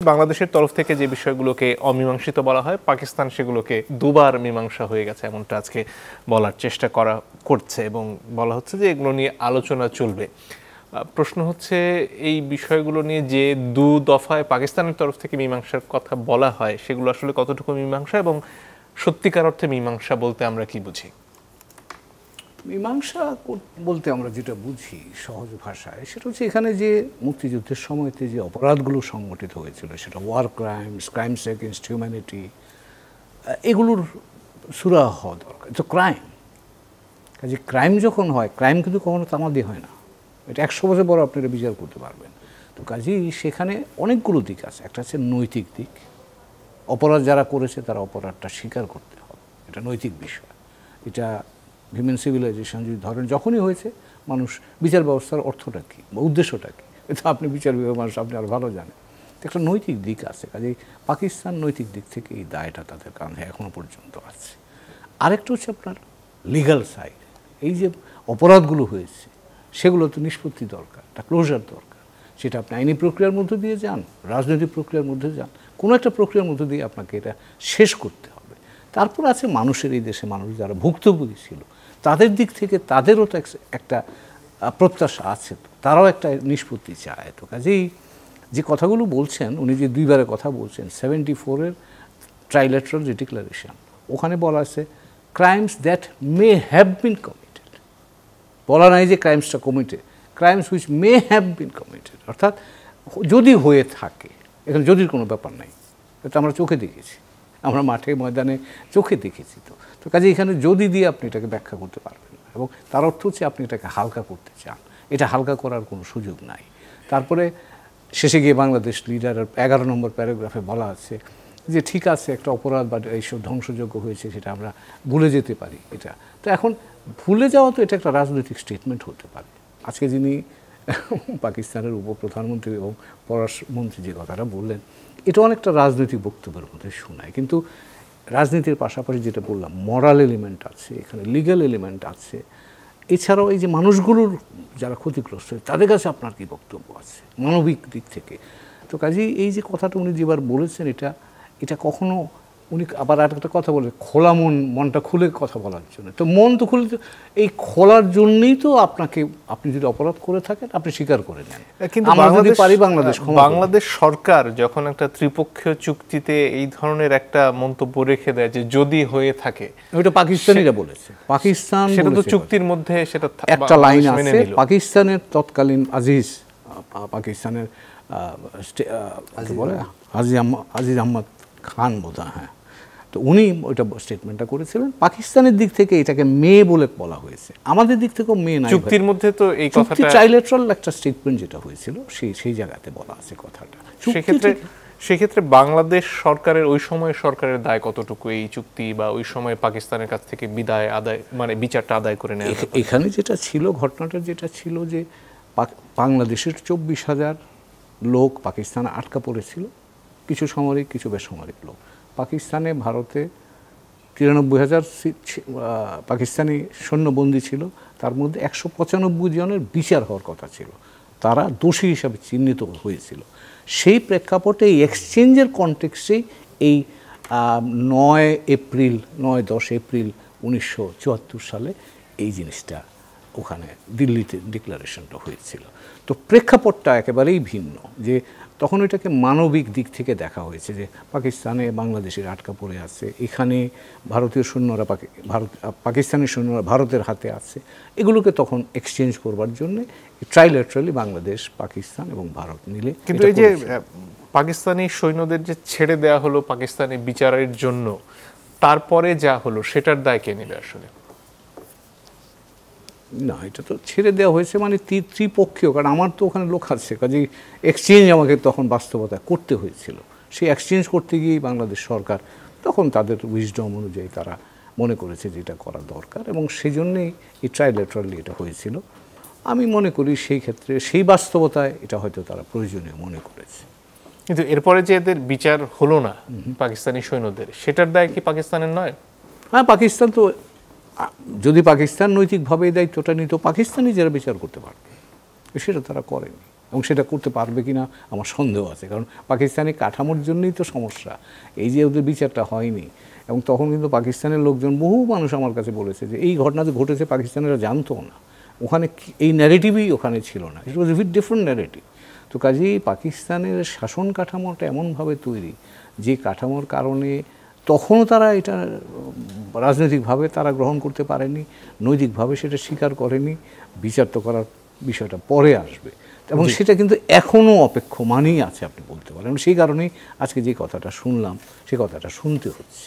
বাংলাদেশের তরফ থেকে যে বিষয়গুলোকে অমীমাংসিত বলা হয়, পাকিস্তান সেগুলোকে দুবার মীমাংসা হয়ে গেছে এমনটা আজকে বলার চেষ্টা করছে এবং বলা হচ্ছে যে এগুলো নিয়ে আলোচনা চলবে। প্রশ্ন হচ্ছে এই বিষয়গুলো নিয়ে যে দু দফায় পাকিস্তানের তরফ থেকে মীমাংসার কথা বলা হয় সেগুলো আসলে কতটুকু মীমাংসা এবং সত্যিকার অর্থে মীমাংসা বলতে আমরা কি বুঝি? মীমাংসা বলতে আমরা যেটা বুঝি সহজ ভাষায় সেটা হচ্ছে এখানে যে মুক্তিযুদ্ধের সময়তে যে অপরাধগুলো সংগঠিত হয়েছিল, সেটা ওয়ার ক্রাইমস এগেনস্ট হিউম্যানিটি, এগুলোর সুরাহা হওয়া দরকার। তো কাজে ক্রাইম যখন হয়, ক্রাইম কিন্তু কখনো তামাদি হয় না, এটা 100 বছর পর আপনারা বিচার করতে পারবেন। তো কাজেই সেখানে অনেকগুলো দিক আছে। একটা হচ্ছে নৈতিক দিক, অপরাধ যারা করেছে তারা অপরাধটা স্বীকার করতে হবে, এটা নৈতিক বিষয়। এটা হিউম্যান সিভিলাইজেশন যদি ধরেন যখনই হয়েছে, মানুষ বিচার ব্যবস্থার অর্থটা কী বা উদ্দেশ্যটা কী, এটা আপনি বিচার বিভাগের মানুষ, আপনি আরও ভালো জানেন। একটা নৈতিক দিক আছে। কাজেই পাকিস্তান নৈতিক দিক থেকে এই দায়টা তাদের কাঁধে এখনও পর্যন্ত আছে। আরেকটা হচ্ছে আপনার লিগ্যাল সাইড, এই যে অপরাধগুলো হয়েছে সেগুলো তো নিষ্পত্তি দরকার, একটা ক্লোজার দরকার। সেটা আপনি আইনি প্রক্রিয়ার মধ্যে দিয়ে যান, রাজনৈতিক প্রক্রিয়ার মধ্যে যান, কোনো একটা প্রক্রিয়ার মধ্যে দিয়ে আপনাকে এটা শেষ করতে হবে। তারপর আছে মানুষের, এই দেশে মানুষ যারা ভুক্তভোগী ছিল তাদের দিক থেকে তাদেরও তো একটা প্রত্যাশা আছে, তো তারাও একটা নিষ্পত্তি চায়। তো কাজেই যে কথাগুলো বলছেন উনি, যে দুইবারের কথা বলছেন, 74-এর ট্রাইল্যাটারাল যে ডিক্লারেশন, ওখানে বলা আছে crimes that may have been committed, বলা নাই যে ক্রাইমসটা committed, crimes which may have been committed, অর্থাৎ যদি হয়ে থাকে, এখানে যদির কোনো ব্যাপার নাই, এটা আমরা চোখে দেখেছি, আমরা মাঠে ময়দানে চোখে দেখেছি। তো কাজে এখানে যদি দিয়ে আপনি এটাকে ব্যাখ্যা করতে পারবেন না, এবং তার অর্থ হচ্ছে আপনি এটাকে হালকা করতে চান, এটা হালকা করার কোনো সুযোগ নাই। তারপরে শেষে গিয়ে বাংলাদেশ লিডারের 11 নম্বর প্যারাগ্রাফে বলা আছে যে ঠিক আছে, একটা অপরাধ বা এইসব ধ্বংসযোগ্য হয়েছে, সেটা আমরা ভুলে যেতে পারি। এটা তো এখন ভুলে যাওয়া তো এটা একটা রাজনৈতিক স্টেটমেন্ট হতে পারে। আজকে যিনি পাকিস্তানের উপপ্রধানমন্ত্রী এবং পররাষ্ট্রমন্ত্রী যে কথাটা বললেন, এটা অনেকটা রাজনৈতিক বক্তব্যের মধ্যে শোনায়, কিন্তু রাজনীতির পাশাপাশি যেটা বললাম, মরাল এলিমেন্ট আছে, এখানে লিগ্যাল এলিমেন্ট আছে। এছাড়াও এই যে মানুষগুলোর যারা ক্ষতিগ্রস্ত তাদের কাছে আপনার কী বক্তব্য আছে মানবিক দিক থেকে। তো কাজেই এই যে কথাটা উনি যেবার বলেছেন, এটা কখনো উনি আবার আরেকটা কথা বলে, খোলা মনটা খুলে কথা বলার জন্য। তো মন তো খুলে, এই খোলার জন্যই তো আপনি যদি অপরাধ করে থাকেন আপনি স্বীকার করে নেন। কিন্তু বাংলাদেশ সরকার যখন একটা ত্রিপক্ষীয় চুক্তিতে এই ধরনের একটা মন্তব্য রেখে দেয় যে যদি হয়ে থাকে, ওইটা পাকিস্তানিরা বলেছে, পাকিস্তান সেটা তো চুক্তির মধ্যে সেটা একটা লাইন আছে। পাকিস্তানের তৎকালীন পাকিস্তানের আজিজ আহমদ খান বোধহয়, হ্যাঁ, তো উনি ওইটা স্টেটমেন্টটা করেছিলেন। পাকিস্তানের দিক থেকে এটাকে মেয়ে বলে বলা হয়েছে, আমাদের দিক থেকেও মেয়ে নাই। চুক্তির মধ্যে তো এই কথাটা ট্রাইল্যাটারাল একটা স্টেটমেন্ট যেটা হয়েছিল সেই জায়গাতে বলা আছে কথাটা। সেক্ষেত্রে বাংলাদেশ সরকারের, ওই সময় সরকারের দায় কতটুকু এই চুক্তি বা ওই সময় পাকিস্তানের কাছ থেকে বিদায় আদায়, মানে বিচারটা আদায় করে নেয়? এখানে যেটা ছিল, ঘটনাটা যেটা ছিল যে বাংলাদেশের 24,000 লোক পাকিস্তানে আটকা পড়েছিল, কিছু সামরিক কিছু বেসামরিক লোক। পাকিস্তানে, ভারতে 93,000 পাকিস্তানি সৈন্যবন্দী ছিল, তার মধ্যে 195 জনের বিচার হওয়ার কথা ছিল, তারা দোষী হিসাবে চিহ্নিত হয়েছিল। সেই প্রেক্ষাপটে এই এক্সচেঞ্জের কনটেক্সটেই এই 9-10 এপ্রিল 1974 সালে এই জিনিসটা ওখানে দিল্লিতে ডিক্লারেশনটা হয়েছিল। তো প্রেক্ষাপটটা একেবারেই ভিন্ন, যে তখন এটাকে মানবিক দিক থেকে দেখা হয়েছে যে পাকিস্তানে বাংলাদেশের আটকা পড়ে আছে, এখানে ভারতীয় সৈন্যরা পাকিস্তানি সৈন্যরা ভারতের হাতে আছে, এগুলোকে তখন এক্সচেঞ্জ করবার জন্য ট্রাইল্যাটারালি বাংলাদেশ, পাকিস্তান এবং ভারত মিলে। কিন্তু এই যে পাকিস্তানি সৈন্যদের যে ছেড়ে দেওয়া হলো পাকিস্তানি বিচারের জন্য, তারপরে যা হলো সেটার দায় কে নেবে আসলে? না, এটা তো ছেড়ে দেওয়া হয়েছে মানে ত্রিপক্ষীয়, কারণ আমার তো ওখানে লোক আছে, কাজে এক্সচেঞ্জ আমাকে তখন বাস্তবতা করতে হয়েছিল। সেই এক্সচেঞ্জ করতে গিয়েই বাংলাদেশ সরকার তখন তাদের উইজডম অনুযায়ী তারা মনে করেছে যে এটা করা দরকার, এবং সেই জন্যেই এই ট্রাইল্যাটারালি এটা হয়েছিল। আমি মনে করি সেই ক্ষেত্রে সেই বাস্তবতায় এটা হয়তো তারা প্রয়োজনীয় মনে করেছে। কিন্তু এরপরে যে এদের বিচার হলো না পাকিস্তানি সৈন্যদের, সেটার দায় কি পাকিস্তানের নয়? হ্যাঁ, পাকিস্তান তো, যদি পাকিস্তান নৈতিকভাবে এই দায়িত্বটা নিত, পাকিস্তানি যারা বিচার করতে পারবে, সেটা তারা করেনি। এবং সেটা করতে পারবে কিনা আমার সন্দেহ আছে, কারণ পাকিস্তানি কাঠামোর জন্যই তো সমস্যা, এই যে ওদের বিচারটা হয়নি। এবং তখন কিন্তু পাকিস্তানের লোকজন, বহু মানুষ আমার কাছে বলেছে যে এই ঘটনা যে ঘটেছে পাকিস্তানিরা জানতো না, ওখানে এই ন্যারেটিভই ওখানে ছিল না, ইট ওয়াজ এ ডিফারেন্ট ন্যারেটিভ। তো কাজেই পাকিস্তানের শাসন কাঠামোটা এমনভাবে তৈরি যে কাঠামোর কারণে তখনও তারা এটা রাজনৈতিকভাবে তারা গ্রহণ করতে পারেনি, নৈতিকভাবে সেটা স্বীকার করেনি, বিচার তো করার বিষয়টা পরে আসবে, এবং সেটা কিন্তু এখনও অপেক্ষমানই আছে আপনি বলতে পারেন। সেই কারণেই আজকে যে কথাটা শুনলাম সে কথাটা শুনতে হচ্ছে।